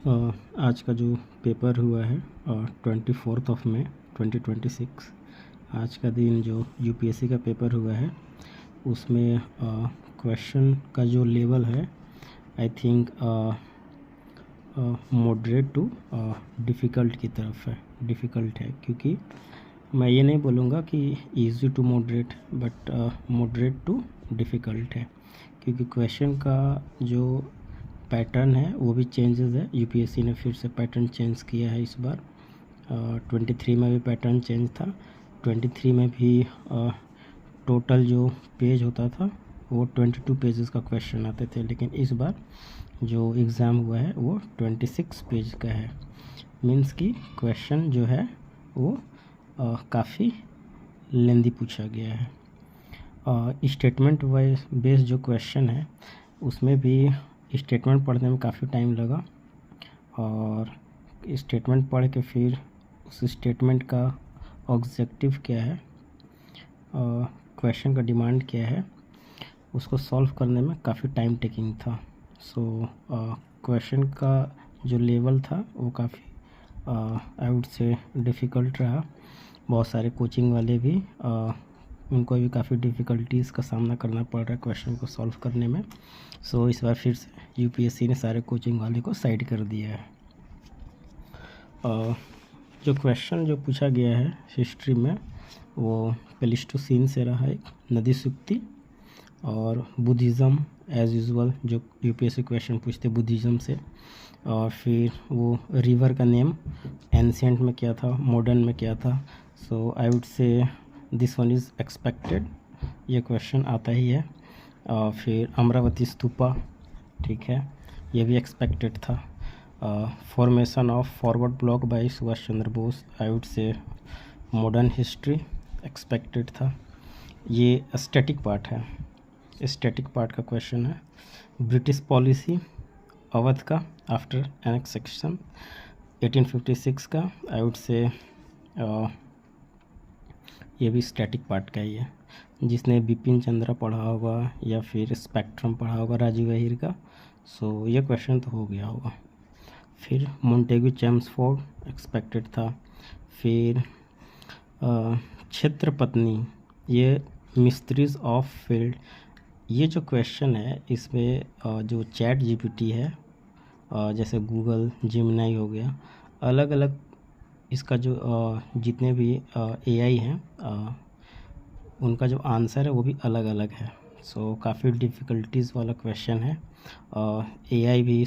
आज का जो पेपर हुआ है 24 मई 2026, आज का दिन जो यूपीएससी का पेपर हुआ है उसमें क्वेश्चन का जो लेवल है I think moderate to difficult की तरफ है, डिफ़िकल्ट है। क्योंकि मैं ये नहीं बोलूँगा कि easy to moderate, but moderate to difficult है। क्योंकि क्वेश्चन का जो पैटर्न है वो भी चेंजेस है। यूपीएससी ने फिर से पैटर्न चेंज किया है इस बार। 23 में भी पैटर्न चेंज था। 23 में भी टोटल जो पेज होता था वो 22 पेजेस का क्वेश्चन आते थे, लेकिन इस बार जो एग्ज़ाम हुआ है वो 26 पेज का है। मीन्स कि क्वेश्चन जो है वो काफ़ी लेंदी पूछा गया है। स्टेटमेंट वाइज बेस्ड जो क्वेश्चन है उसमें भी स्टेटमेंट पढ़ने में काफ़ी टाइम लगा, और स्टेटमेंट पढ़ के फिर उस स्टेटमेंट का ऑब्जेक्टिव क्या है, क्वेश्चन का डिमांड क्या है, उसको सॉल्व करने में काफ़ी टाइम टेकिंग था। सो क्वेश्चन का जो लेवल था वो काफ़ी आई वुड से डिफ़िकल्ट रहा। बहुत सारे कोचिंग वाले भी उनको भी काफ़ी डिफ़िकल्टीज़ का सामना करना पड़ रहा है क्वेश्चन को सॉल्व करने में। सो इस बार फिर से यूपीएससी ने सारे कोचिंग वाले को साइड कर दिया है। जो क्वेश्चन जो पूछा गया है हिस्ट्री में वो प्लेस्टोसीन से रहा है, नदी सूक्ति और बुद्धिज़्म एज़ यूजुअल जो यूपीएससी क्वेश्चन पूछते बुद्धिज़्म से। और फिर वो रिवर का नेम एंशिएंट में क्या था, मॉडर्न में क्या था। So I would say this one is expected, ये क्वेश्चन आता ही है। फिर अमरावती स्तूपा, ठीक है, ये भी एक्सपेक्टेड था। Formation of forward block bye Subhash Chandra Bose, I would से मॉडर्न हिस्ट्री एक्सपेक्टेड था। ये स्टैटिक पार्ट है, स्टैटिक पार्ट का क्वेश्चन है। ब्रिटिश पॉलिसी अवध का आफ्टर एनेक्सेशन 1856 का, आई वुड से ये भी स्टैटिक पार्ट का ही है। जिसने बिपिन चंद्रा पढ़ा होगा या फिर स्पेक्ट्रम पढ़ा होगा राजीव अहिर का, सो ये क्वेश्चन तो हो गया होगा। फिर मोंटेगू चेम्सफोर्ड एक्सपेक्टेड था। फिर क्षेत्रपत्नी, ये मिस्ट्रीज ऑफ फील्ड, ये जो क्वेश्चन है इसमें जो चैट जीपीटी है, जैसे गूगल जेमिनी हो गया, अलग अलग इसका जो जितने भी एआई हैं उनका जो आंसर है वो भी अलग अलग है। सो काफ़ी डिफ़िकल्टीज़ वाला क्वेश्चन है। एआई भी